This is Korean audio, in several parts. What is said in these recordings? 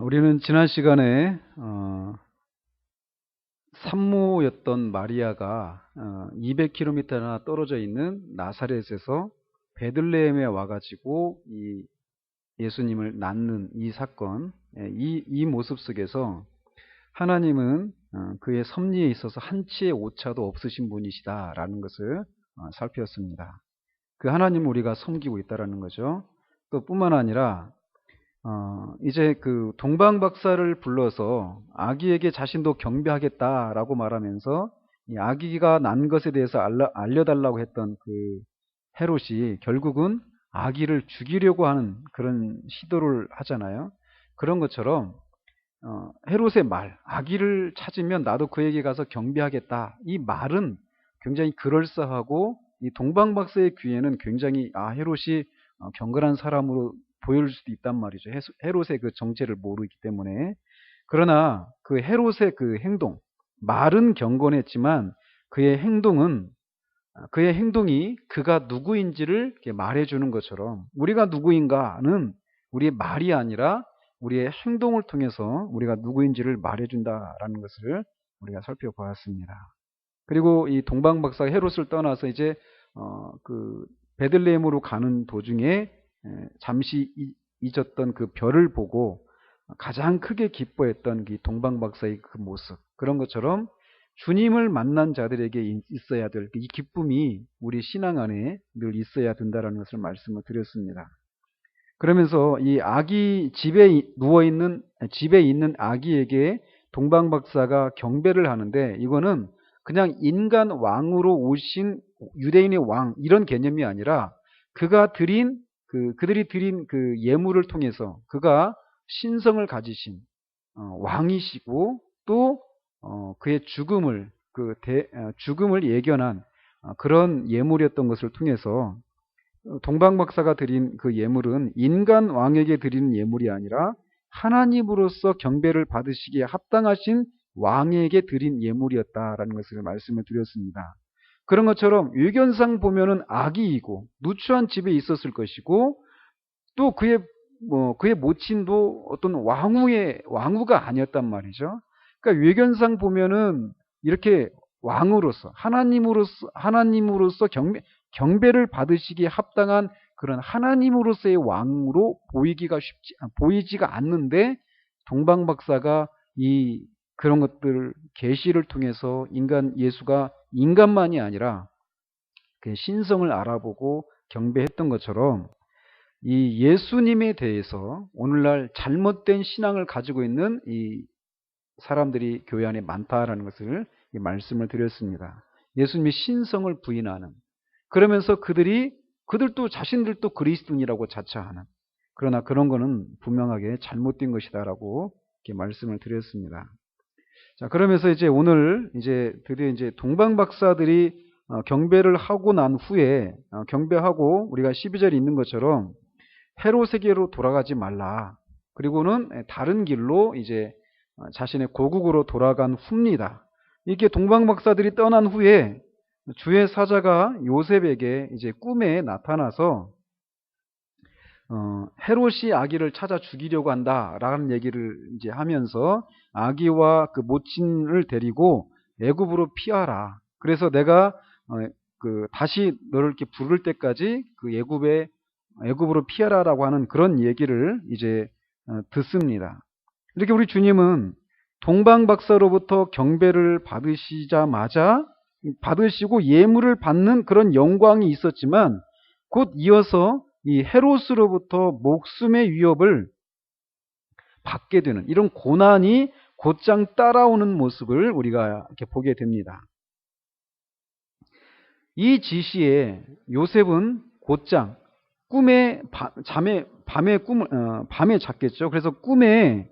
우리는 지난 시간에 산모였던 마리아가 200km나 떨어져 있는 나사렛에서 베들레헴에 와가지고 이 예수님을 낳는 이 사건, 이 모습 속에서 하나님은 그의 섭리에 있어서 한치의 오차도 없으신 분이시다라는 것을 살폈습니다. 그 하나님을 우리가 섬기고 있다라는 거죠. 또 뿐만 아니라 이제 그 동방 박사를 불러서 아기에게 자신도 경배하겠다라고 말하면서 이 아기가 난 것에 대해서 알려달라고 했던 그 헤롯이 결국은 아기를 죽이려고 하는 그런 시도를 하잖아요. 그런 것처럼 헤롯의 말, 아기를 찾으면 나도 그에게 가서 경배하겠다. 이 말은 굉장히 그럴싸하고 이 동방 박사의 귀에는 굉장히 헤롯이 경건한 사람으로 보일 수도 있단 말이죠. 헤롯의 그 정체를 모르기 때문에. 그러나 그 헤롯의 그 행동, 말은 경건했지만 그의 행동이 그가 누구인지를 이렇게 말해주는 것처럼 우리가 누구인가는 우리의 말이 아니라 우리의 행동을 통해서 우리가 누구인지를 말해준다라는 것을 우리가 살펴보았습니다. 그리고 이 동방 박사가 헤롯을 떠나서 이제 그 베들레헴으로 가는 도중에 잠시 잊었던 그 별을 보고 가장 크게 기뻐했던 이 동방 박사의 그 모습, 그런 것처럼 주님을 만난 자들에게 있어야 될 이 기쁨이 우리 신앙 안에 늘 있어야 된다는 것을 말씀을 드렸습니다. 그러면서 이 아기 집에 있는 아기에게 동방 박사가 경배를 하는데, 이거는 그냥 인간 왕으로 오신 유대인의 왕 이런 개념이 아니라 그들이 드린 그 예물을 통해서 그가 신성을 가지신 왕이시고 또 그의 죽음을 예견한 그런 예물이었던 것을 통해서 동방 박사가 드린 그 예물은 인간 왕에게 드리는 예물이 아니라 하나님으로서 경배를 받으시기에 합당하신 왕에게 드린 예물이었다라는 것을 말씀을 드렸습니다. 그런 것처럼 외견상 보면은 아기이고 누추한 집에 있었을 것이고 또 그의 모친도 어떤 왕후가 아니었단 말이죠. 그러니까 외견상 보면은 이렇게 왕으로서 하나님으로서 경배를 받으시기에 합당한 그런 하나님으로서의 왕으로 보이지가 않는데, 동방 박사가 그런 것들 계시를 통해서 예수가 인간만이 아니라 그 신성을 알아보고 경배했던 것처럼 이 예수님에 대해서 오늘날 잘못된 신앙을 가지고 있는 이 사람들이 교회 안에 많다라는 것을 말씀을 드렸습니다. 예수님의 신성을 부인하는, 그러면서 그들도 자신들도 그리스도인이라고 자처하는, 그러나 그런 거는 분명하게 잘못된 것이다라고 이렇게 말씀을 드렸습니다. 자, 그러면서 이제 오늘 드디어 동방 박사들이 경배를 하고 난 후에 경배하고 우리가 12절에 있는 것처럼 헤롯에게로 돌아가지 말라. 그리고는 다른 길로 자신의 고국으로 돌아간 후입니다. 이렇게 동방 박사들이 떠난 후에 주의 사자가 요셉에게 꿈에 나타나서 헤롯이 아기를 찾아 죽이려고 한다라는 얘기를 하면서 아기와 그 모친을 데리고 애굽으로 피하라. 그래서 내가 다시 너를 이렇게 부를 때까지 그 애굽으로 피하라라고 하는 그런 얘기를 듣습니다. 이렇게 우리 주님은 동방 박사로부터 경배를 받으시고 예물을 받는 그런 영광이 있었지만 곧 이어서 이 헤롯으로부터 목숨의 위협을 받게 되는 이런 고난이 곧장 따라오는 모습을 우리가 이렇게 보게 됩니다. 이 지시에 요셉은 곧장 밤에 잤겠죠. 그래서 꿈에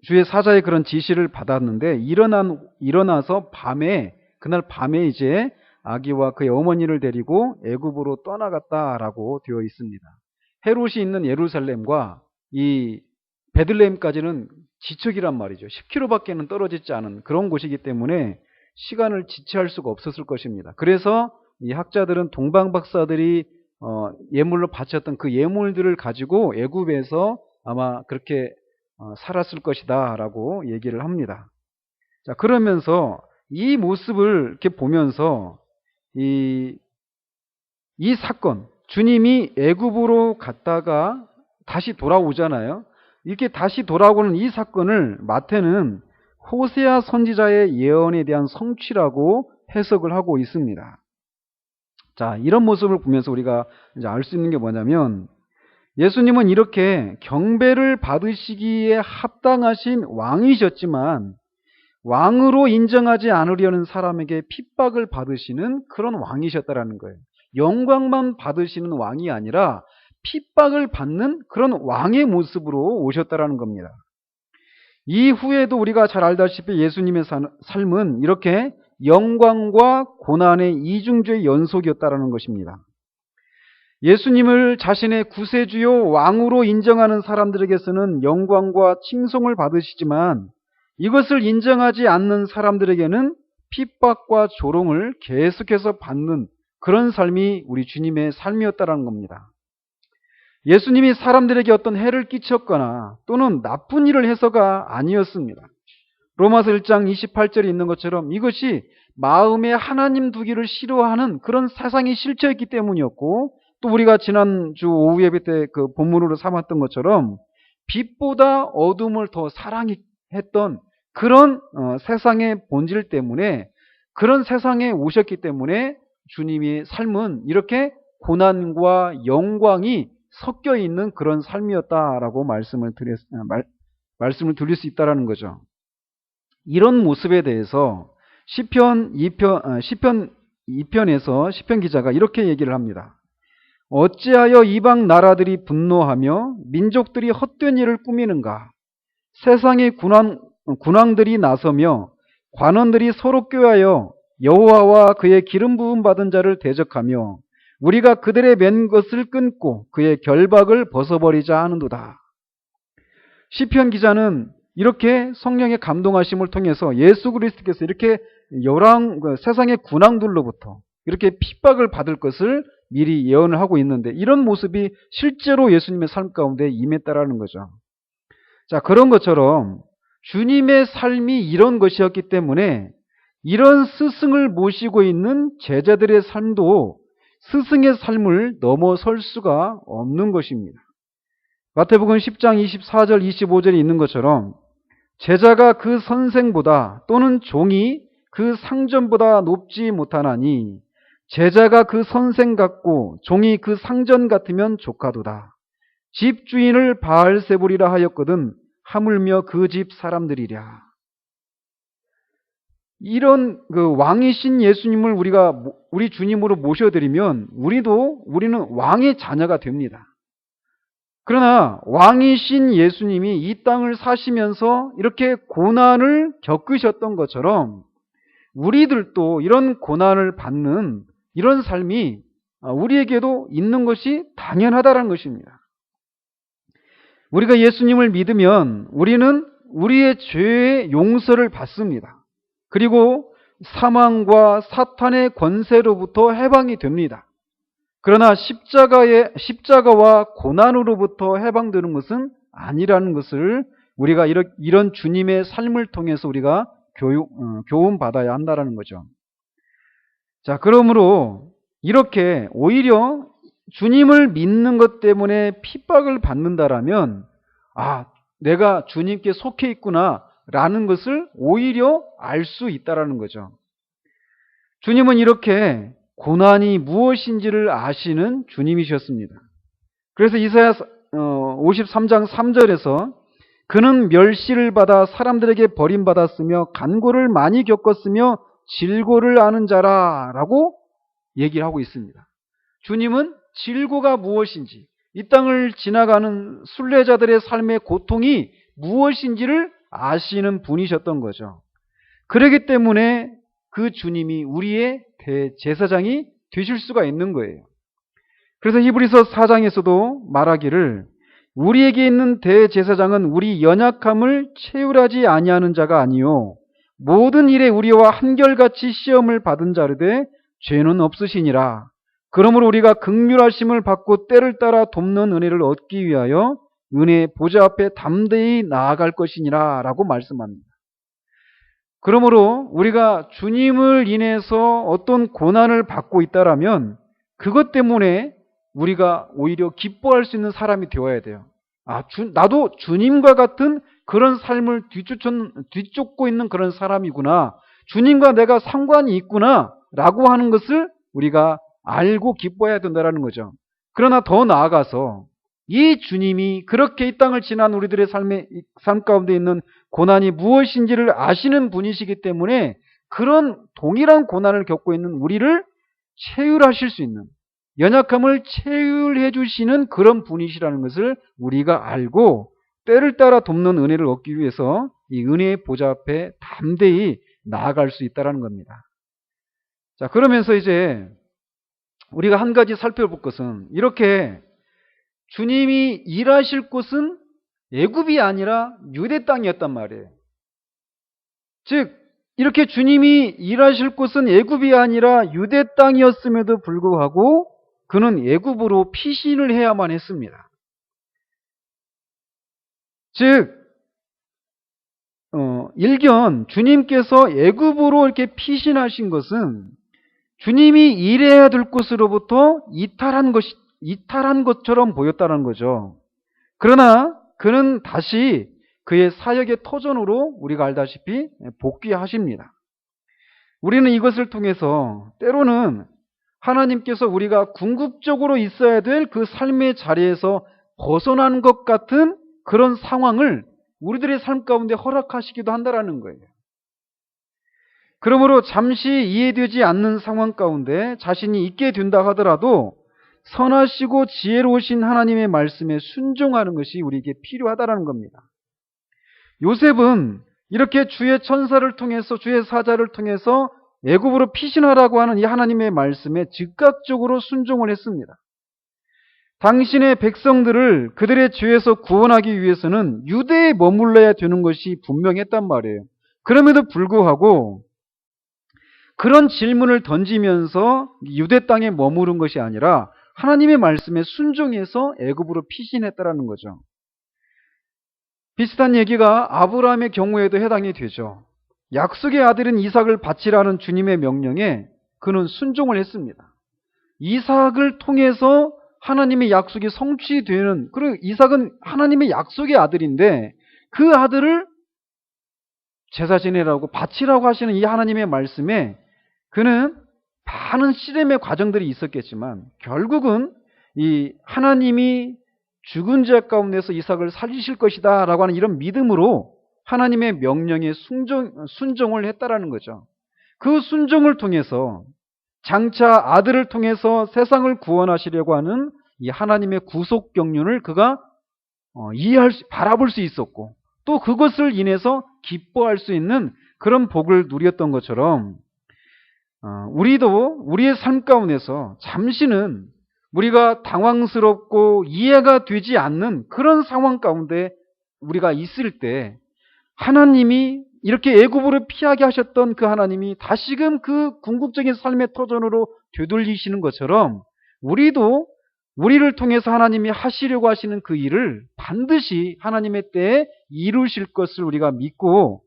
주의 사자의 그런 지시를 받았는데 일어나서 그날 밤에 아기와 그의 어머니를 데리고 애굽으로 떠나갔다라고 되어 있습니다. 헤롯이 있는 예루살렘과 이 베들레헴까지는 지척이란 말이죠. 10km밖에는 떨어지지 않은 그런 곳이기 때문에 시간을 지체할 수가 없었을 것입니다. 그래서 이 학자들은 동방 박사들이 예물로 바쳤던 그 예물들을 가지고 애굽에서 아마 그렇게 살았을 것이다 라고 얘기를 합니다. 자, 그러면서 이 모습을 이렇게 보면서 이 사건, 주님이 애굽으로 갔다가 다시 돌아오잖아요. 이렇게 다시 돌아오는 이 사건을 마태는 호세아 선지자의 예언에 대한 성취라고 해석을 하고 있습니다. 자, 이런 모습을 보면서 우리가 이제 알 수 있는 게 뭐냐면, 예수님은 이렇게 경배를 받으시기에 합당하신 왕이셨지만 왕으로 인정하지 않으려는 사람에게 핍박을 받으시는 그런 왕이셨다라는 거예요. 영광만 받으시는 왕이 아니라 핍박을 받는 그런 왕의 모습으로 오셨다라는 겁니다. 이후에도 우리가 잘 알다시피 예수님의 삶은 이렇게 영광과 고난의 이중주의 연속이었다라는 것입니다. 예수님을 자신의 구세주요 왕으로 인정하는 사람들에게서는 영광과 칭송을 받으시지만 이것을 인정하지 않는 사람들에게는 핍박과 조롱을 계속해서 받는 그런 삶이 우리 주님의 삶이었다는 겁니다. 예수님이 사람들에게 어떤 해를 끼쳤거나 또는 나쁜 일을 해서가 아니었습니다. 로마서 1장 28절에 있는 것처럼 이것이 마음에 하나님 두기를 싫어하는 그런 세상의 실체였기 때문이었고, 또 우리가 지난주 오후 예배 때 그 본문으로 삼았던 것처럼 빛보다 어둠을 더 사랑했던 그런 세상의 본질 때문에, 그런 세상에 오셨기 때문에 주님의 삶은 이렇게 고난과 영광이 섞여 있는 그런 삶이었다라고 말씀을 드릴 수 있다라는 거죠. 이런 모습에 대해서 시편 2편에서 시편 기자가 이렇게 얘기를 합니다. 어찌하여 이방 나라들이 분노하며 민족들이 헛된 일을 꾸미는가? 세상의 군왕들이 나서며 관원들이 서로 꾀하여 여호와와 그의 기름 부음 받은 자를 대적하며 우리가 그들의 맨 것을 끊고 그의 결박을 벗어버리자 하는도다. 시편 기자는 이렇게 성령의 감동하심을 통해서 예수 그리스도께서 이렇게 세상의 군왕들로부터 이렇게 핍박을 받을 것을 미리 예언을 하고 있는데, 이런 모습이 실제로 예수님의 삶 가운데 임했다라는 거죠. 자, 그런 것처럼 주님의 삶이 이런 것이었기 때문에 이런 스승을 모시고 있는 제자들의 삶도 스승의 삶을 넘어설 수가 없는 것입니다. 마태복음 10장 24절 25절에 있는 것처럼 제자가 그 선생보다 또는 종이 그 상전보다 높지 못하나니 제자가 그 선생 같고 종이 그 상전 같으면 조카도다. 집주인을 바알세불이라 하였거든 하물며 그 집 사람들이랴. 이런 그 왕이신 예수님을 우리 주님으로 모셔드리면 우리는 왕의 자녀가 됩니다. 그러나 왕이신 예수님이 이 땅을 사시면서 이렇게 고난을 겪으셨던 것처럼 우리들도 이런 고난을 받는 이런 삶이 우리에게도 있는 것이 당연하다는 것입니다. 우리가 예수님을 믿으면 우리는 우리의 죄의 용서를 받습니다. 그리고 사망과 사탄의 권세로부터 해방이 됩니다. 그러나 십자가와 고난으로부터 해방되는 것은 아니라는 것을 우리가 이런 주님의 삶을 통해서 우리가 교훈받아야 한다는 거죠. 자, 그러므로 이렇게 오히려 주님을 믿는 것 때문에 핍박을 받는다라면 내가 주님께 속해 있구나 라는 것을 오히려 알 수 있다라는 거죠. 주님은 이렇게 고난이 무엇인지를 아시는 주님이셨습니다. 그래서 이사야 53장 3절에서 그는 멸시를 받아 사람들에게 버림받았으며 간고를 많이 겪었으며 질고를 아는 자라 라고 얘기를 하고 있습니다. 주님은 질고가 무엇인지, 이 땅을 지나가는 순례자들의 삶의 고통이 무엇인지를 아시는 분이셨던 거죠. 그렇기 때문에 그 주님이 우리의 대제사장이 되실 수가 있는 거예요. 그래서 히브리서 4장에서도 말하기를 우리에게 있는 대제사장은 우리 연약함을 체휼하지 아니하는 자가 아니요 모든 일에 우리와 한결같이 시험을 받은 자르되 죄는 없으시니라. 그러므로 우리가 긍휼하심을 받고 때를 따라 돕는 은혜를 얻기 위하여 은혜의 보좌 앞에 담대히 나아갈 것이니라 라고 말씀합니다. 그러므로 우리가 주님을 인해서 어떤 고난을 받고 있다라면 그것 때문에 우리가 오히려 기뻐할 수 있는 사람이 되어야 돼요. 나도 주님과 같은 그런 삶을 뒤쫓고 있는 그런 사람이구나. 주님과 내가 상관이 있구나. 라고 하는 것을 우리가 알고 기뻐해야 된다는 거죠. 그러나 더 나아가서 이 주님이 그렇게 이 땅을 지난 우리들의 삶 가운데 있는 고난이 무엇인지를 아시는 분이시기 때문에 그런 동일한 고난을 겪고 있는 우리를 체휼하실 수 있는, 연약함을 체휼해 주시는 그런 분이시라는 것을 우리가 알고 때를 따라 돕는 은혜를 얻기 위해서 이 은혜의 보좌 앞에 담대히 나아갈 수 있다는 겁니다. 자, 그러면서 이제 우리가 한 가지 살펴볼 것은 이렇게 주님이 일하실 곳은 애굽이 아니라 유대 땅이었단 말이에요. 즉 이렇게 주님이 일하실 곳은 애굽이 아니라 유대 땅이었음에도 불구하고 그는 애굽으로 피신을 해야만 했습니다. 즉 일견 주님께서 애굽으로 이렇게 피신하신 것은 주님이 일해야 될 곳으로부터 이탈한 것처럼 보였다는 거죠. 그러나 그는 다시 그의 사역의 터전으로 우리가 알다시피 복귀하십니다. 우리는 이것을 통해서 때로는 하나님께서 우리가 궁극적으로 있어야 될 그 삶의 자리에서 벗어난 것 같은 그런 상황을 우리들의 삶 가운데 허락하시기도 한다는 거예요. 그러므로 잠시 이해되지 않는 상황 가운데 자신이 있게 된다 하더라도 선하시고 지혜로우신 하나님의 말씀에 순종하는 것이 우리에게 필요하다는 겁니다. 요셉은 이렇게 주의 천사를 통해서, 주의 사자를 통해서 애굽으로 피신하라고 하는 이 하나님의 말씀에 즉각적으로 순종을 했습니다. 당신의 백성들을 그들의 죄에서 구원하기 위해서는 유대에 머물러야 되는 것이 분명했단 말이에요. 그럼에도 불구하고 그런 질문을 던지면서 유대 땅에 머무른 것이 아니라 하나님의 말씀에 순종해서 애굽으로 피신했다라는 거죠. 비슷한 얘기가 아브라함의 경우에도 해당이 되죠. 약속의 아들인 이삭을 바치라는 주님의 명령에 그는 순종을 했습니다. 이삭을 통해서 하나님의 약속이 성취되는, 그리고 이삭은 하나님의 약속의 아들인데 그 아들을 제사 지내라고 바치라고 하시는 이 하나님의 말씀에 그는 많은 씨름의 과정들이 있었겠지만 결국은 이 하나님이 죽은 자 가운데서 이삭을 살리실 것이다 라고 하는 이런 믿음으로 하나님의 명령에 순종을 했다라는 거죠. 그 순종을 통해서 장차 아들을 통해서 세상을 구원하시려고 하는 이 하나님의 구속 경륜을 그가 바라볼 수 있었고 또 그것을 인해서 기뻐할 수 있는 그런 복을 누렸던 것처럼 우리도 우리의 삶 가운데서 잠시는 우리가 당황스럽고 이해가 되지 않는 그런 상황 가운데 우리가 있을 때 하나님이 이렇게 애굽으로 피하게 하셨던 그 하나님이 다시금 그 궁극적인 삶의 터전으로 되돌리시는 것처럼 우리도 우리를 통해서 하나님이 하시려고 하시는 그 일을 반드시 하나님의 때에 이루실 것을 우리가 믿고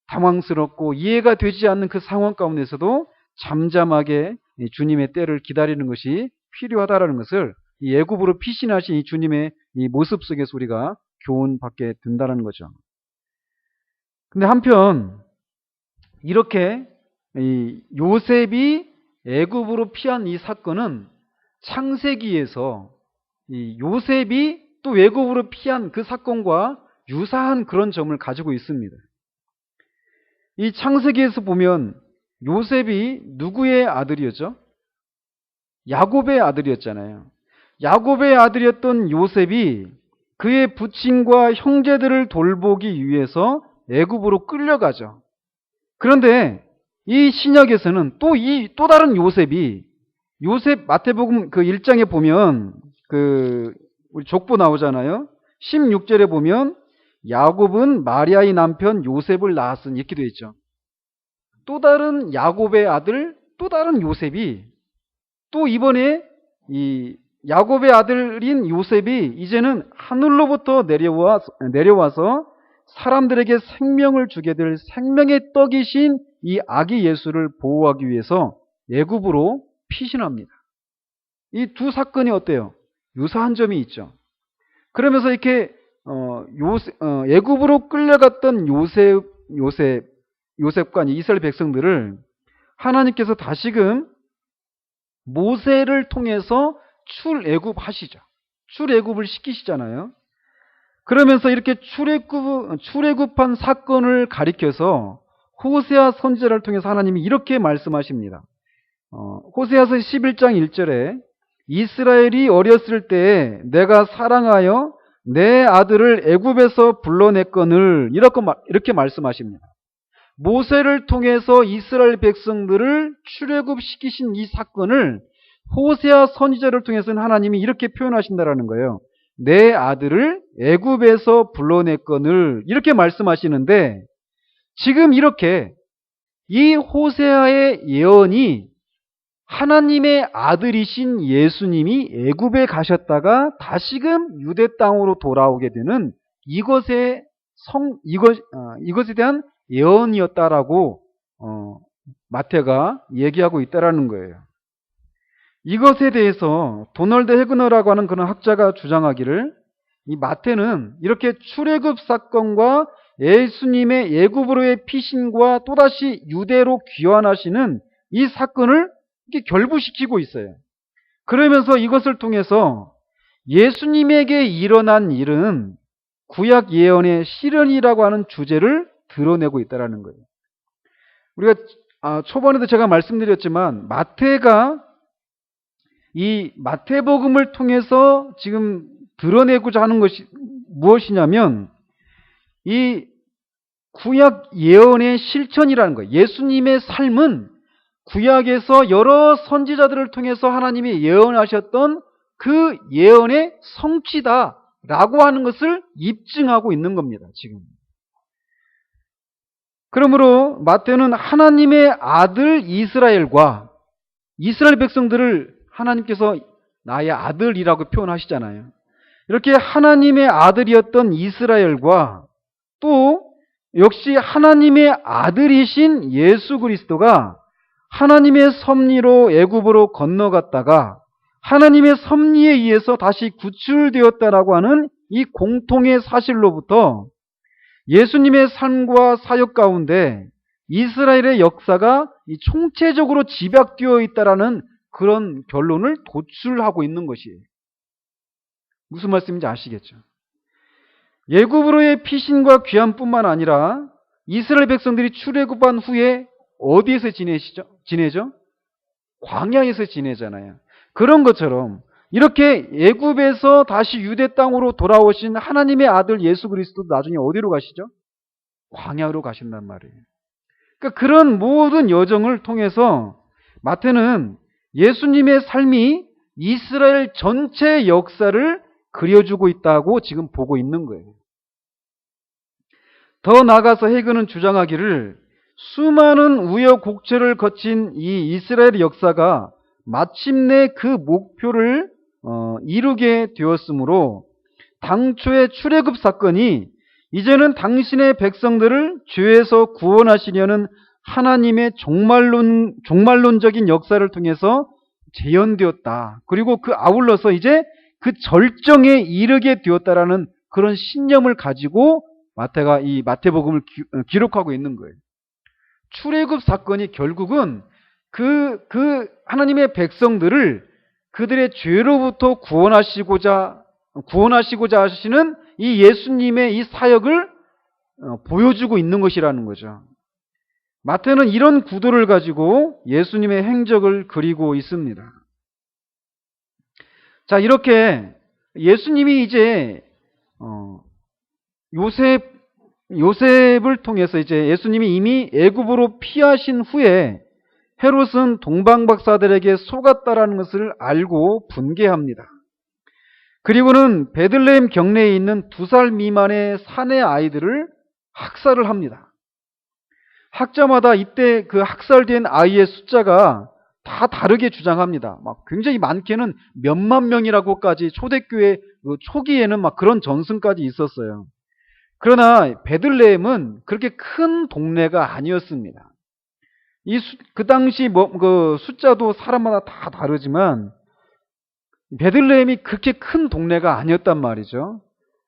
당황스럽고 이해가 되지 않는 그 상황 가운데서도 잠잠하게 주님의 때를 기다리는 것이 필요하다는 것을 이 애굽으로 피신하신 이 주님의 이 모습 속에서 우리가 교훈받게 된다는 거죠. 근데 한편 이렇게 이 요셉이 애굽으로 피한 이 사건은 창세기에서 이 요셉이 또 애굽으로 피한 그 사건과 유사한 그런 점을 가지고 있습니다. 이 창세기에서 보면 요셉이 누구의 아들이었죠? 야곱의 아들이었잖아요. 야곱의 아들이었던 요셉이 그의 부친과 형제들을 돌보기 위해서 애굽으로 끌려가죠. 그런데 이 신약에서는 또 다른 요셉이 요셉 마태복음 그 1장에 보면 우리 족보 나오잖아요. 16절에 보면 야곱은 마리아의 남편 요셉을 낳았으니 이렇게 되어 있죠. 또 다른 야곱의 아들 또 다른 요셉이 또 이번에 이 야곱의 아들인 요셉이 이제는 하늘로부터 내려와서 사람들에게 생명을 주게 될 생명의 떡이신 이 아기 예수를 보호하기 위해서 애굽으로 피신합니다. 이 두 사건이 어때요? 유사한 점이 있죠. 그러면서 이렇게 애굽으로 끌려갔던 요셉과 이스라엘 백성들을 하나님께서 다시금 모세를 통해서 출애굽하시죠. 출애굽을 시키시잖아요. 그러면서 이렇게 출애굽한 사건을 가리켜서 호세아 선지자를 통해서 하나님이 이렇게 말씀하십니다. 호세아서 11장 1절에 이스라엘이 어렸을 때에 내가 사랑하여 내 아들을 애굽에서 불러냈거늘 이렇게 말씀하십니다. 모세를 통해서 이스라엘 백성들을 출애굽시키신 이 사건을 호세아 선지자를 통해서는 하나님이 이렇게 표현하신다라는 거예요. 내 아들을 애굽에서 불러냈거늘 이렇게 말씀하시는데 지금 이렇게 이 호세아의 예언이 하나님의 아들이신 예수님이 애굽에 가셨다가 다시금 유대 땅으로 돌아오게 되는 이것에 대한 예언이었다라고 마태가 얘기하고 있다라는 거예요. 이것에 대해서 도널드 헤그너라고 하는 그런 학자가 주장하기를 이 마태는 이렇게 출애굽 사건과 예수님의 애굽으로의 피신과 또다시 유대로 귀환하시는 이 사건을 이렇게 결부시키고 있어요. 그러면서 이것을 통해서 예수님에게 일어난 일은 구약 예언의 실현이라고 하는 주제를 드러내고 있다는 거예요. 우리가 초반에도 제가 말씀드렸지만 마태가 이 마태복음을 통해서 지금 드러내고자 하는 것이 무엇이냐면 이 구약 예언의 실천이라는 거예요. 예수님의 삶은 구약에서 여러 선지자들을 통해서 하나님이 예언하셨던 그 예언의 성취다라고 하는 것을 입증하고 있는 겁니다. 지금. 그러므로 마태는 하나님의 아들 이스라엘과 이스라엘 백성들을 하나님께서 나의 아들이라고 표현하시잖아요. 이렇게 하나님의 아들이었던 이스라엘과 또 역시 하나님의 아들이신 예수 그리스도가 하나님의 섭리로 애굽으로 건너갔다가 하나님의 섭리에 의해서 다시 구출되었다라고 하는 이 공통의 사실로부터 예수님의 삶과 사역 가운데 이스라엘의 역사가 총체적으로 집약되어 있다라는 그런 결론을 도출하고 있는 것이에요. 무슨 말씀인지 아시겠죠? 애굽으로의 피신과 귀환뿐만 아니라 이스라엘 백성들이 출애굽한 후에 어디에서 지내죠? 광야에서 지내잖아요. 그런 것처럼 이렇게 애굽에서 다시 유대 땅으로 돌아오신 하나님의 아들 예수 그리스도도 나중에 어디로 가시죠? 광야로 가신단 말이에요. 그러니까 그런 모든 여정을 통해서 마태는 예수님의 삶이 이스라엘 전체 역사를 그려주고 있다고 지금 보고 있는 거예요. 더 나아가서 헤그는 주장하기를 수많은 우여곡절을 거친 이 이스라엘 역사가 마침내 그 목표를 이루게 되었으므로 당초의 출애굽 사건이 이제는 당신의 백성들을 죄에서 구원하시려는 하나님의 종말론적인 역사를 통해서 재현되었다. 그리고 그 아울러서 이제 그 절정에 이르게 되었다라는 그런 신념을 가지고 마태가 이 마태복음을 기록하고 있는 거예요. 출애굽 사건이 결국은 그 하나님의 백성들을 그들의 죄로부터 구원하시고자 하시는 이 예수님의 이 사역을 보여주고 있는 것이라는 거죠. 마태는 이런 구도를 가지고 예수님의 행적을 그리고 있습니다. 자, 이렇게 예수님이 이제 요셉을 통해서 이제 예수님이 이미 애굽으로 피하신 후에 헤롯은 동방박사들에게 속았다라는 것을 알고 분개합니다. 그리고는 베들레헴 경내에 있는 2살 미만의 사내 아이들을 학살을 합니다. 학자마다 이때 그 학살된 아이의 숫자가 다 다르게 주장합니다. 막 굉장히 많게는 몇만 명이라고까지 초대교회 그 초기에는 막 그런 전승까지 있었어요. 그러나 베들레헴은 그렇게 큰 동네가 아니었습니다. 그 당시 그 숫자도 사람마다 다 다르지만 베들레헴이 그렇게 큰 동네가 아니었단 말이죠.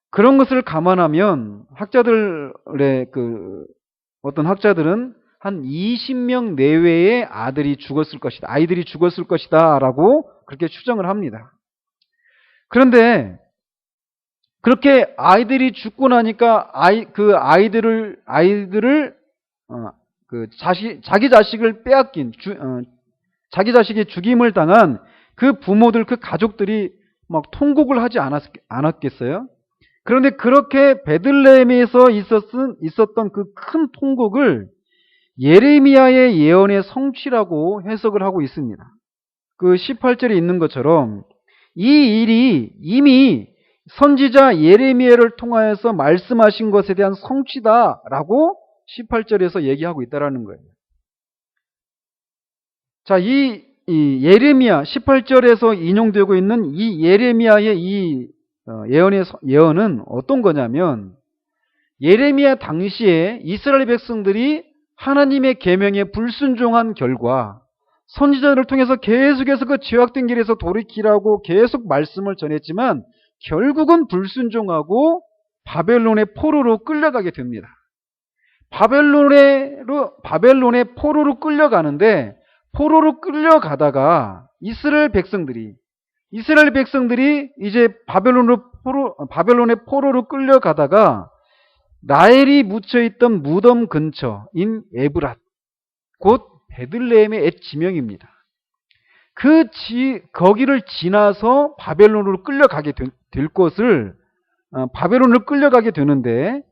그런 것을 감안하면 학자들의 어떤 학자들은 한 20명 내외의 아이들이 죽었을 것이다 라고 그렇게 추정을 합니다. 그런데 그렇게 아이들이 죽고 나니까 자기 자식을 빼앗긴 자기 자식이 죽임을 당한 그 부모들, 그 가족들이 막 통곡을 하지 않았겠어요? 그런데 그렇게 베들레헴에서 있었던 그 큰 통곡을 예레미야의 예언의 성취라고 해석을 하고 있습니다. 그 18절에 있는 것처럼 이 일이 이미 선지자 예레미야를 통하여서 말씀하신 것에 대한 성취다라고 18절에서 얘기하고 있다라는 거예요. 자, 이 예레미야 18절에서 인용되고 있는 이 예레미야의 이 예언은 어떤 거냐면 예레미야 당시에 이스라엘 백성들이 하나님의 계명에 불순종한 결과 선지자를 통해서 계속해서 그 죄악된 길에서 돌이키라고 계속 말씀을 전했지만 결국은 불순종하고 바벨론의 포로로 끌려가게 됩니다. 바벨론의 포로로 끌려가는데 포로로 끌려가다가 이스라엘 백성들이 이제 바벨론의 포로로 끌려가다가 라헬이 묻혀있던 무덤 근처인 에브랏, 곧 베들레헴의 옛 지명입니다. 거기를 지나서 바벨론으로 끌려가게 될 것을 바벨론으로 끌려가게 되는데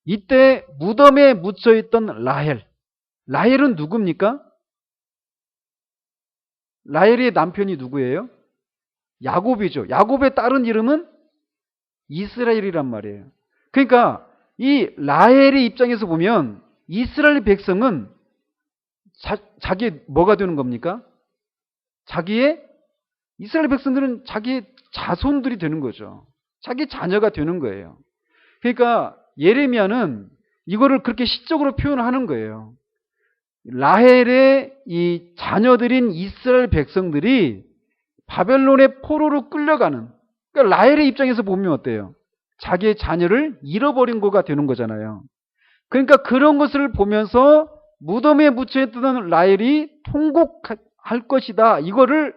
이때 무덤에 묻혀있던 라헬은 누굽니까? 라헬의 남편이 누구예요? 야곱이죠. 야곱의 다른 이름은 이스라엘이란 말이에요. 그러니까 이 라헬의 입장에서 보면 이스라엘 백성은 자기의 뭐가 되는 겁니까? 이스라엘 백성들은 자기의 자손들이 되는 거죠. 자기 자녀가 되는 거예요. 그러니까 예레미야는 이거를 그렇게 시적으로 표현하는 거예요. 라헬의 이 자녀들인 이스라엘 백성들이 바벨론의 포로로 끌려가는, 그러니까 라헬의 입장에서 보면 어때요? 자기의 자녀를 잃어버린 거가 되는 거잖아요. 그러니까 그런 것을 보면서 무덤에 묻혀있던 라헬이 통곡할 것이다. 이거를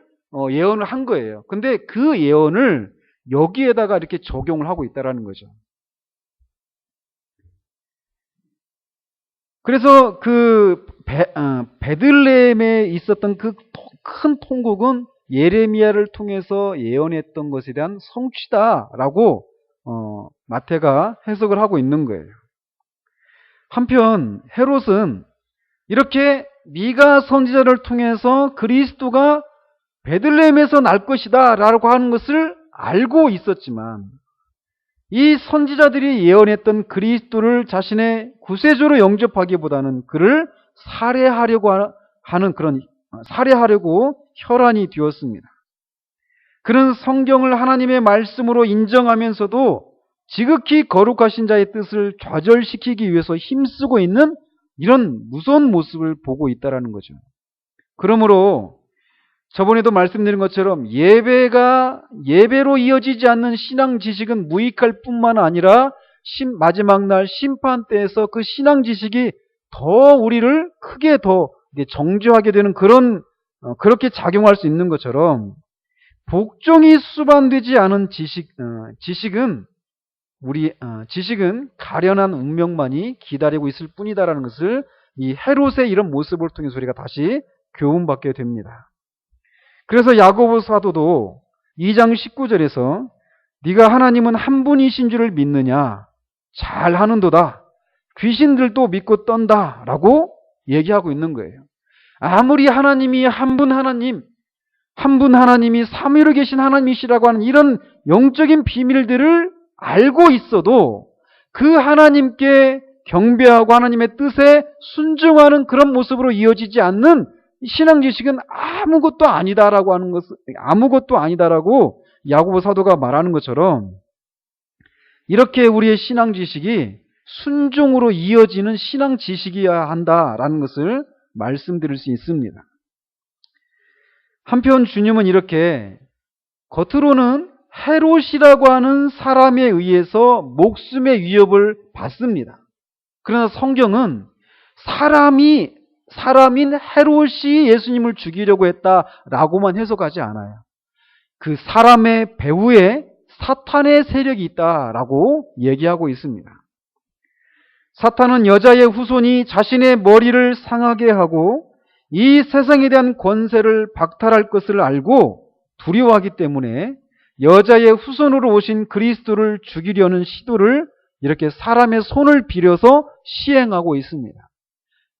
예언을 한 거예요. 근데 그 예언을 여기에다가 이렇게 적용을 하고 있다라는 거죠. 그래서 베들레헴에 있었던 그 큰 통곡은 예레미야를 통해서 예언했던 것에 대한 성취다라고 마태가 해석을 하고 있는 거예요. 한편 헤롯은 이렇게 미가 선지자를 통해서 그리스도가 베들레헴에서 날 것이다 라고 하는 것을 알고 있었지만 이 선지자들이 예언했던 그리스도를 자신의 구세주로 영접하기보다는 그를 살해하려고 혈안이 되었습니다. 그는 성경을 하나님의 말씀으로 인정하면서도 지극히 거룩하신 자의 뜻을 좌절시키기 위해서 힘쓰고 있는 이런 무서운 모습을 보고 있다는 거죠. 그러므로 저번에도 말씀드린 것처럼 예배로 이어지지 않는 신앙 지식은 무익할 뿐만 아니라 마지막 날 심판 때에서 그 신앙 지식이 더 우리를 크게 더 정죄하게 되는 그렇게 작용할 수 있는 것처럼 복종이 수반되지 않은 지식은 가련한 운명만이 기다리고 있을 뿐이다라는 것을 이 헤롯의 이런 모습을 통해서 우리가 다시 교훈받게 됩니다. 그래서 야고보 사도도 2장 19절에서 네가 하나님은 한 분이신 줄을 믿느냐? 잘하는도다. 귀신들도 믿고 떤다 라고 얘기하고 있는 거예요. 아무리 하나님이 한 분 하나님이 삼위로 계신 하나님이시라고 하는 이런 영적인 비밀들을 알고 있어도 그 하나님께 경배하고 하나님의 뜻에 순종하는 그런 모습으로 이어지지 않는 신앙 지식은 아무것도 아니다라고 하는 것은, 아무것도 아니다라고 야고보 사도가 말하는 것처럼, 이렇게 우리의 신앙 지식이 순종으로 이어지는 신앙 지식이어야 한다라는 것을 말씀드릴 수 있습니다. 한편 주님은 이렇게 겉으로는 헤롯이라고 하는 사람에 의해서 목숨의 위협을 받습니다. 그러나 성경은 사람인 헤롯이 예수님을 죽이려고 했다라고만 해석하지 않아요. 그 사람의 배후에 사탄의 세력이 있다라고 얘기하고 있습니다. 사탄은 여자의 후손이 자신의 머리를 상하게 하고 이 세상에 대한 권세를 박탈할 것을 알고 두려워하기 때문에 여자의 후손으로 오신 그리스도를 죽이려는 시도를 이렇게 사람의 손을 빌어서 시행하고 있습니다.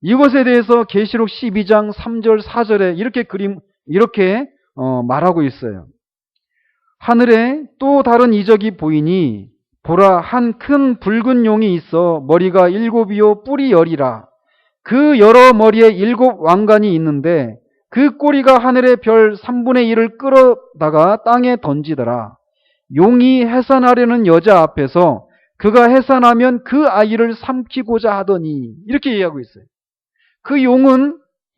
이것에 대해서 계시록 12장 3절 4절에 이렇게 말하고 있어요. 하늘에 또 다른 이적이 보이니 보라, 한 큰 붉은 용이 있어 머리가 7이요 뿔이 10이라. 그 여러 머리에 7 왕관이 있는데 그 꼬리가 하늘의 별 3분의 1을 끌어다가 땅에 던지더라. 용이 해산하려는 여자 앞에서 그가 해산하면 그 아이를 삼키고자 하더니, 이렇게 얘기하고 있어요.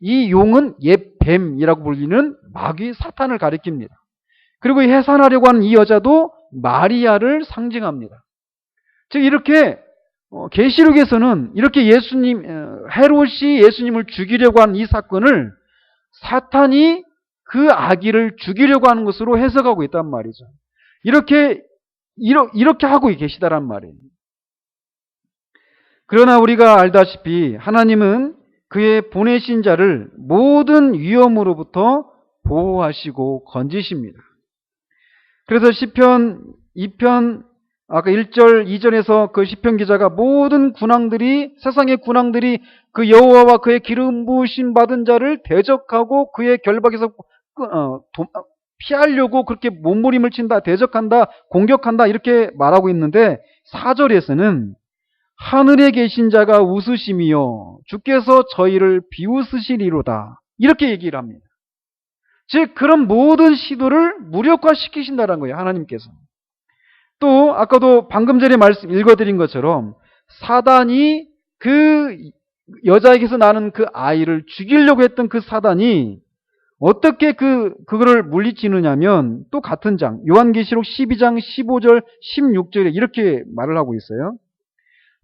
이 용은 옛 뱀이라고 불리는 마귀 사탄을 가리킵니다. 그리고 해산하려고 하는 이 여자도 마리아를 상징합니다. 즉 이렇게 계시록에서는 이렇게 헤롯이 예수님을 죽이려고 하는 이 사건을 사탄이 그 아기를 죽이려고 하는 것으로 해석하고 있단 말이죠. 이렇게 하고 계시다란 말이에요. 그러나 우리가 알다시피 하나님은 그의 보내신 자를 모든 위험으로부터 보호하시고 건지십니다. 그래서 시편 2편 아까 1절 2절에서 그 시편 기자가 모든 세상의 군왕들이 그 여호와와 그의 기름 부으심 받은 자를 대적하고 그의 결박에서 피하려고 그렇게 몸부림을 친다, 대적한다, 공격한다 이렇게 말하고 있는데 4절에서는 하늘에 계신 자가 웃으심이요 주께서 저희를 비웃으시리로다 이렇게 얘기를 합니다. 즉 그런 모든 시도를 무력화시키신다는 거예요. 하나님께서. 또 아까도 방금 전에 말씀 읽어드린 것처럼 사단이 그 여자에게서 나는 그 아이를 죽이려고 했던 그 사단이 어떻게 그거를 물리치느냐면 또 같은 장 요한계시록 12장 15절 16절에 이렇게 말을 하고 있어요.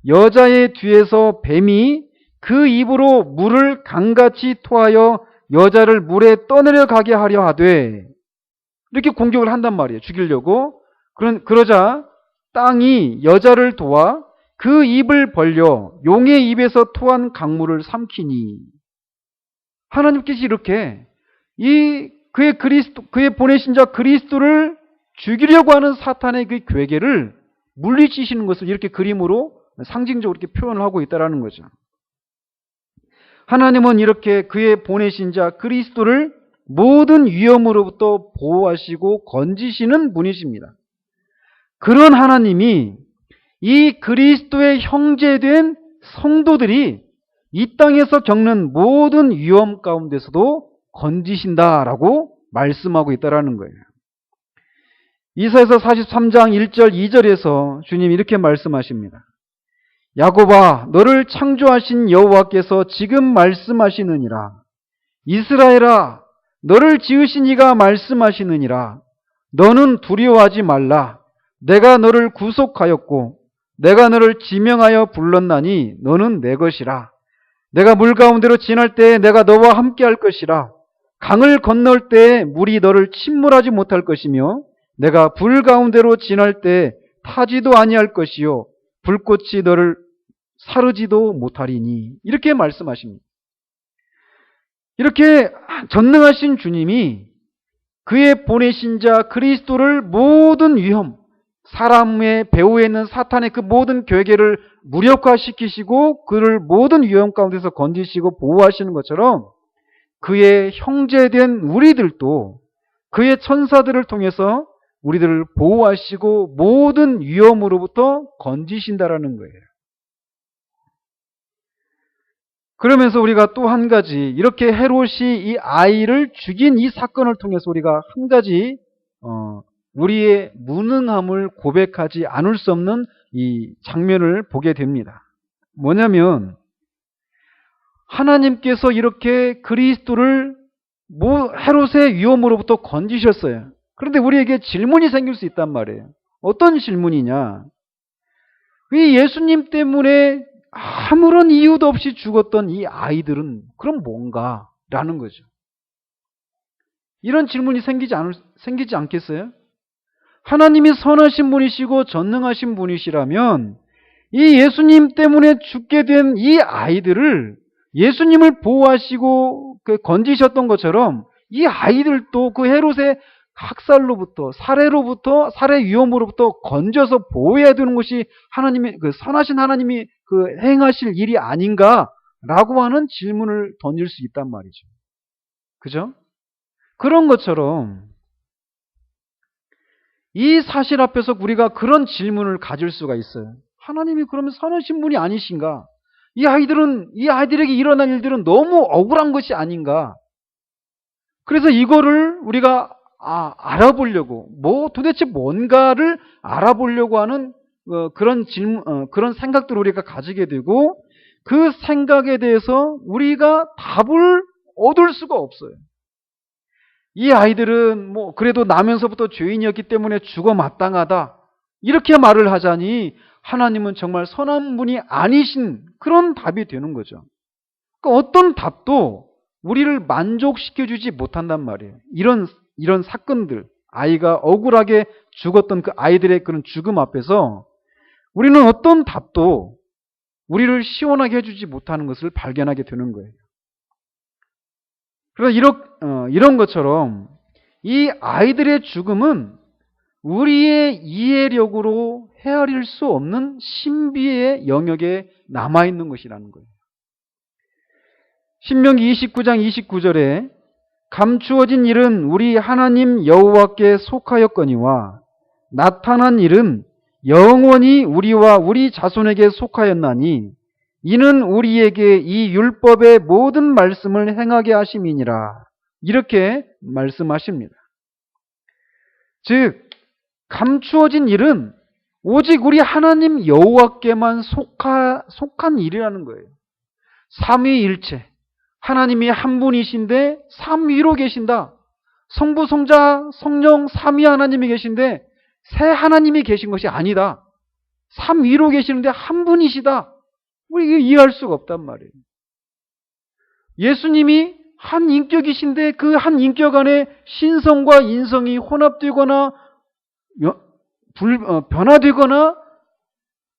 여자의 뒤에서 뱀이 그 입으로 물을 강같이 토하여 여자를 물에 떠내려 가게 하려 하되, 이렇게 공격을 한단 말이에요. 죽이려고. 그러자 땅이 여자를 도와 그 입을 벌려 용의 입에서 토한 강물을 삼키니, 하나님께서 이렇게 그의 보내신 자 그리스도를 죽이려고 하는 사탄의 그 괴계를 물리치시는 것을 이렇게 그림으로 상징적으로 이렇게 표현을 하고 있다는 거죠. 하나님은 이렇게 그의 보내신 자 그리스도를 모든 위험으로부터 보호하시고 건지시는 분이십니다. 그런 하나님이 이 그리스도의 형제된 성도들이 이 땅에서 겪는 모든 위험 가운데서도 건지신다라고 말씀하고 있다는 거예요. 이사야서 43장 1절 2절에서 주님이 이렇게 말씀하십니다. 야곱아, 너를 창조하신 여호와께서 지금 말씀하시느니라. 이스라엘아, 너를 지으신 이가 말씀하시느니라. 너는 두려워하지 말라. 내가 너를 구속하였고 내가 너를 지명하여 불렀나니 너는 내 것이라. 내가 물 가운데로 지날 때에 내가 너와 함께 할 것이라. 강을 건널 때에 물이 너를 침몰하지 못할 것이며 내가 불 가운데로 지날 때에 타지도 아니할 것이요 불꽃이 너를 사르지도 못하리니, 이렇게 말씀하십니다. 이렇게 전능하신 주님이 그의 보내신 자 그리스도를 모든 위험, 사람의 배후에 있는 사탄의 그 모든 괴계를 무력화시키시고 그를 모든 위험 가운데서 건지시고 보호하시는 것처럼 그의 형제된 우리들도 그의 천사들을 통해서 우리들을 보호하시고 모든 위험으로부터 건지신다라는 거예요. 그러면서 우리가 또 한 가지, 이렇게 헤롯이 이 아이를 죽인 이 사건을 통해서 우리가 한 가지 우리의 무능함을 고백하지 않을 수 없는 이 장면을 보게 됩니다. 뭐냐면 하나님께서 이렇게 그리스도를 헤롯의 위험으로부터 건지셨어요. 그런데 우리에게 질문이 생길 수 있단 말이에요. 어떤 질문이냐? 이 예수님 때문에 아무런 이유도 없이 죽었던 이 아이들은 그럼 뭔가? 라는 거죠. 이런 질문이 생기지 않겠어요? 하나님이 선하신 분이시고 전능하신 분이시라면 이 예수님 때문에 죽게 된 이 아이들을 예수님을 보호하시고 건지셨던 것처럼 이 아이들도 그 헤롯의 학살로부터 살해 위험으로부터 건져서 보호해야 되는 것이 하나님의 선하신 하나님이 행하실 일이 아닌가라고 하는 질문을 던질 수 있단 말이죠. 그죠? 그런 것처럼 이 사실 앞에서 우리가 그런 질문을 가질 수가 있어요. 하나님이 그러면 선하신 분이 아니신가? 이 아이들에게 일어난 일들은 너무 억울한 것이 아닌가? 그래서 이거를 우리가 알아보려고, 도대체 뭔가를 알아보려고 하는 그런 그런 생각들을 우리가 가지게 되고, 그 생각에 대해서 우리가 답을 얻을 수가 없어요. 이 아이들은 그래도 나면서부터 죄인이었기 때문에 죽어 마땅하다, 이렇게 말을 하자니 하나님은 정말 선한 분이 아니신 그런 답이 되는 거죠. 그러니까 어떤 답도 우리를 만족시켜주지 못한단 말이에요. 이런 사건들, 아이가 억울하게 죽었던 그 아이들의 그런 죽음 앞에서 우리는 어떤 답도 우리를 시원하게 해주지 못하는 것을 발견하게 되는 거예요. 그래서 이런 것처럼 이 아이들의 죽음은 우리의 이해력으로 헤아릴 수 없는 신비의 영역에 남아있는 것이라는 거예요. 신명기 29장 29절에 감추어진 일은 우리 하나님 여호와께 속하였거니와 나타난 일은 영원히 우리와 우리 자손에게 속하였나니 이는 우리에게 이 율법의 모든 말씀을 행하게 하심이니라. 이렇게 말씀하십니다. 즉 감추어진 일은 오직 우리 하나님 여호와께만 속한 일이라는 거예요. 삼위일체, 하나님이 한 분이신데 삼위로 계신다. 성부, 성자, 성령 삼위 하나님이 계신데 세 하나님이 계신 것이 아니다. 삼위로 계시는데 한 분이시다. 우리 이해할 수가 없단 말이에요. 예수님이 한 인격이신데 그 한 인격 안에 신성과 인성이 혼합되거나 변화되거나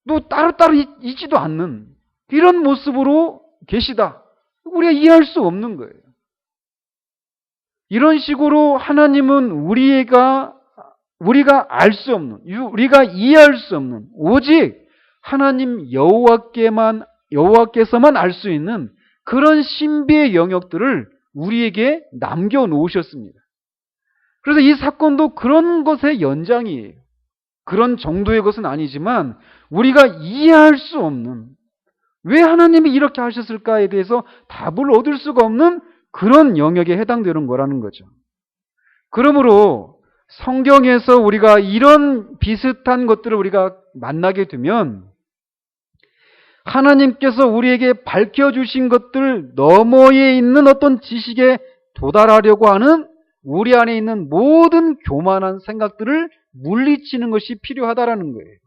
또 따로따로 있지도 않는 이런 모습으로 계시다. 우리가 이해할 수 없는 거예요. 이런 식으로 하나님은 우리가 알 수 없는, 우리가 이해할 수 없는, 오직 하나님 여호와께서만 알 수 있는 그런 신비의 영역들을 우리에게 남겨놓으셨습니다. 그래서 이 사건도 그런 것의 연장이에요. 그런 정도의 것은 아니지만 우리가 이해할 수 없는, 왜 하나님이 이렇게 하셨을까에 대해서 답을 얻을 수가 없는 그런 영역에 해당되는 거라는 거죠. 그러므로 성경에서 우리가 이런 비슷한 것들을 우리가 만나게 되면 하나님께서 우리에게 밝혀주신 것들 너머에 있는 어떤 지식에 도달하려고 하는 우리 안에 있는 모든 교만한 생각들을 물리치는 것이 필요하다라는 거예요.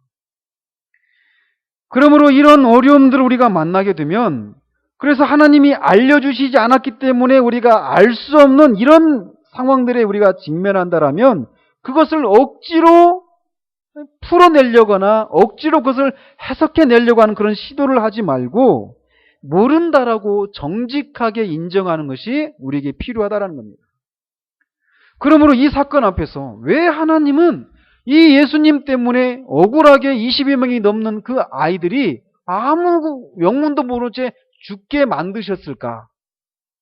그러므로 이런 어려움들을 우리가 만나게 되면, 그래서 하나님이 알려주시지 않았기 때문에 우리가 알 수 없는 이런 상황들에 우리가 직면한다라면 그것을 억지로 풀어내려거나 억지로 그것을 해석해내려고 하는 그런 시도를 하지 말고 모른다라고 정직하게 인정하는 것이 우리에게 필요하다는 겁니다. 그러므로 이 사건 앞에서 왜 하나님은 이 예수님 때문에 억울하게 20여 명이 넘는 그 아이들이 아무 영문도 모른 채 죽게 만드셨을까?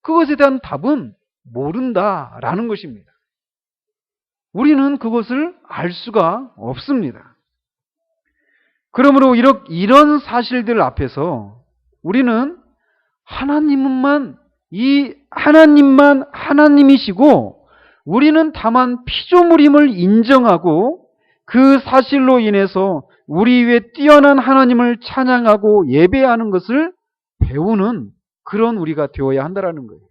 그것에 대한 답은 모른다라는 것입니다. 우리는 그것을 알 수가 없습니다. 그러므로 이런 사실들 앞에서 우리는 하나님만 하나님이시고 우리는 다만 피조물임을 인정하고 그 사실로 인해서 우리 위에 뛰어난 하나님을 찬양하고 예배하는 것을 배우는 그런 우리가 되어야 한다는 거예요.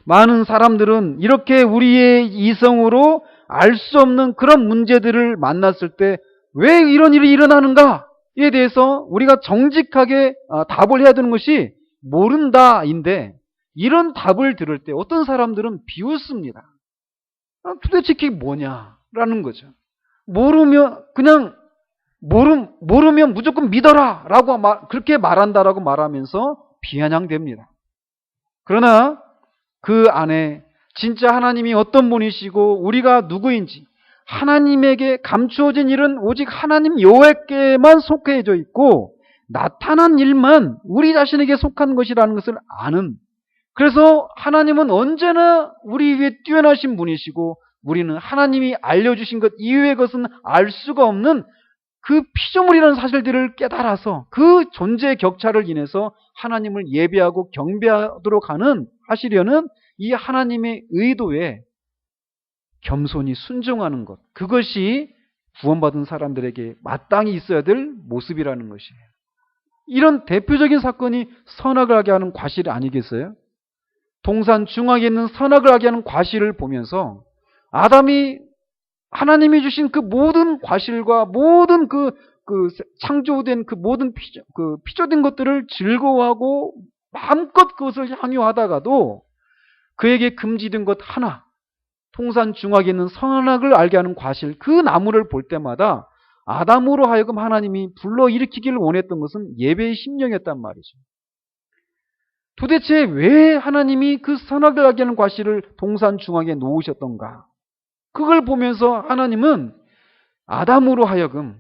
많은 사람들은 이렇게 우리의 이성으로 알 수 없는 그런 문제들을 만났을 때 왜 이런 일이 일어나는가에 대해서 우리가 정직하게 답을 해야 되는 것이 모른다인데, 이런 답을 들을 때 어떤 사람들은 비웃습니다. 도대체 그게 뭐냐라는 거죠. 모르면 무조건 믿어라 라고 그렇게 말한다라고 말하면서 비아냥됩니다. 그러나 그 안에 진짜 하나님이 어떤 분이시고 우리가 누구인지, 하나님에게 감추어진 일은 오직 하나님 여호와께만 속해져 있고 나타난 일만 우리 자신에게 속한 것이라는 것을 아는, 그래서 하나님은 언제나 우리 위에 뛰어나신 분이시고 우리는 하나님이 알려주신 것 이외의 것은 알 수가 없는 그 피조물이라는 사실들을 깨달아서 그 존재의 격차를 인해서 하나님을 예배하고 경배하도록 하시려는 이 하나님의 의도에 겸손히 순종하는 것, 그것이 구원받은 사람들에게 마땅히 있어야 될 모습이라는 것이에요. 이런 대표적인 사건이 선악을 하게 하는 과실 아니겠어요? 동산 중앙에 있는 선악을 하게 하는 과실을 보면서 아담이 하나님이 주신 그 모든 과실과 모든 그 창조된 그 모든 피조된 것들을 즐거워하고 마음껏 그것을 향유하다가도 그에게 금지된 것 하나, 동산 중앙에 있는 선악을 알게 하는 과실, 그 나무를 볼 때마다 아담으로 하여금 하나님이 불러일으키기를 원했던 것은 예배의 심령이었단 말이죠. 도대체 왜 하나님이 그 선악을 알게 하는 과실을 동산 중앙에 놓으셨던가? 그걸 보면서 하나님은 아담으로 하여금,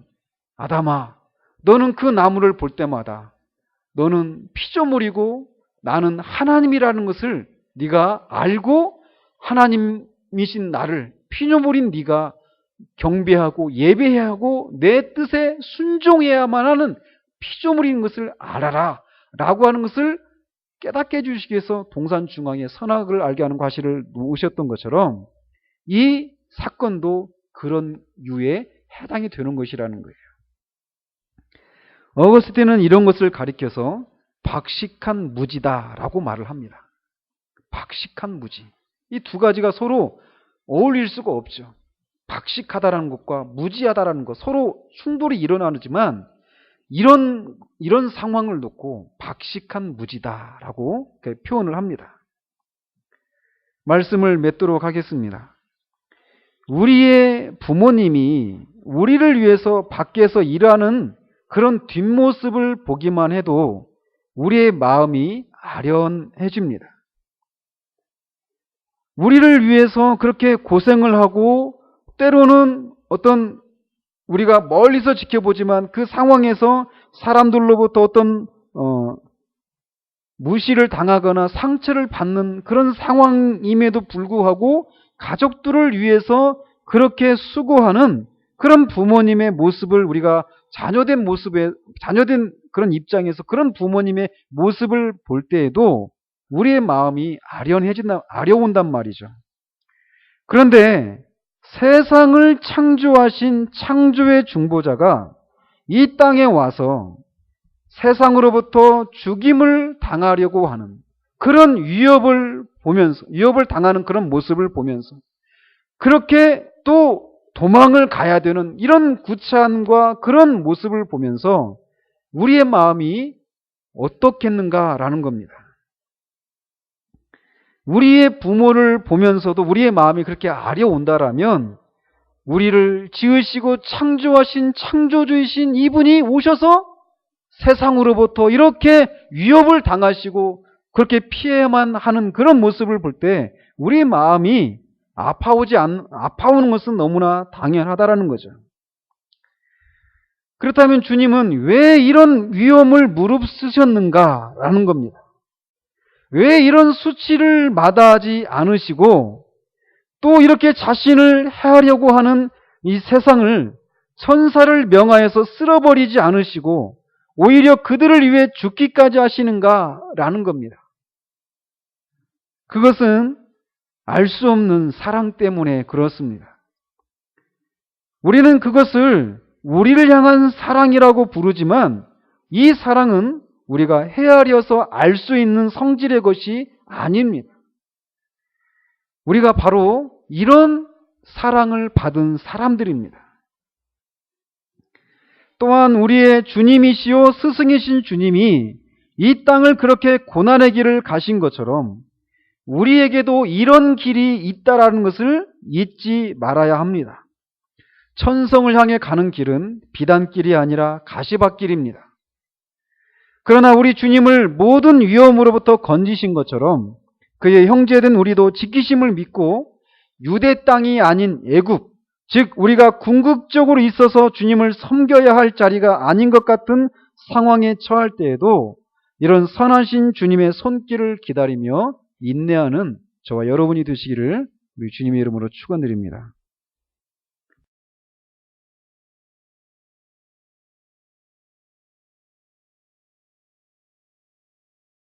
아담아, 너는 그 나무를 볼 때마다 너는 피조물이고 나는 하나님이라는 것을 네가 알고 하나님이신 나를, 피조물인 네가 경배하고 예배해야 하고 내 뜻에 순종해야만 하는 피조물인 것을 알아라 라고 하는 것을 깨닫게 해주시기 위해서 동산 중앙에 선악을 알게 하는 과실을 놓으셨던 것처럼 이 사건도 그런 유에 해당이 되는 것이라는 거예요. 어거스틴은 이런 것을 가리켜서 박식한 무지다라고 말을 합니다. 박식한 무지. 이 두 가지가 서로 어울릴 수가 없죠. 박식하다라는 것과 무지하다라는 것, 서로 충돌이 일어나지만 이런 상황을 놓고 박식한 무지다라고 표현을 합니다. 말씀을 맺도록 하겠습니다. 우리의 부모님이 우리를 위해서 밖에서 일하는 그런 뒷모습을 보기만 해도 우리의 마음이 아련해집니다. 우리를 위해서 그렇게 고생을 하고 때로는 어떤 우리가 멀리서 지켜보지만 그 상황에서 사람들로부터 어떤 무시를 당하거나 상처를 받는 그런 상황임에도 불구하고 가족들을 위해서 그렇게 수고하는 그런 부모님의 모습을 우리가 자녀된 그런 입장에서 그런 부모님의 모습을 볼 때에도 우리의 마음이 아려온단 말이죠. 그런데 세상을 창조하신 창조의 중보자가 이 땅에 와서 세상으로부터 죽임을 당하려고 하는 그런 위협을 당하는 그런 모습을 보면서 그렇게 또 도망을 가야 되는 이런 구차함과 그런 모습을 보면서 우리의 마음이 어떻겠는가라는 겁니다. 우리의 부모를 보면서도 우리의 마음이 그렇게 아려온다라면 우리를 지으시고 창조하신 창조주이신 이분이 오셔서 세상으로부터 이렇게 위협을 당하시고 그렇게 피해야만 하는 그런 모습을 볼 때 우리의 마음이 아파오는 것은 너무나 당연하다라는 거죠. 그렇다면 주님은 왜 이런 위험을 무릅쓰셨는가라는 겁니다. 왜 이런 수치를 마다하지 않으시고 또 이렇게 자신을 해하려고 하는 이 세상을 천사를 명하여서 쓸어버리지 않으시고 오히려 그들을 위해 죽기까지 하시는가라는 겁니다. 그것은 알 수 없는 사랑 때문에 그렇습니다. 우리는 그것을 우리를 향한 사랑이라고 부르지만 이 사랑은 우리가 헤아려서 알 수 있는 성질의 것이 아닙니다. 우리가 바로 이런 사랑을 받은 사람들입니다. 또한 우리의 주님이시요 스승이신 주님이 이 땅을 그렇게 고난의 길을 가신 것처럼 우리에게도 이런 길이 있다라는 것을 잊지 말아야 합니다. 천성을 향해 가는 길은 비단길이 아니라 가시밭길입니다. 그러나 우리 주님을 모든 위험으로부터 건지신 것처럼 그의 형제된 우리도 지키심을 믿고 유대 땅이 아닌 애굽, 즉 우리가 궁극적으로 있어서 주님을 섬겨야 할 자리가 아닌 것 같은 상황에 처할 때에도 이런 선하신 주님의 손길을 기다리며 인내하는 저와 여러분이 되시기를 우리 주님의 이름으로 축원드립니다.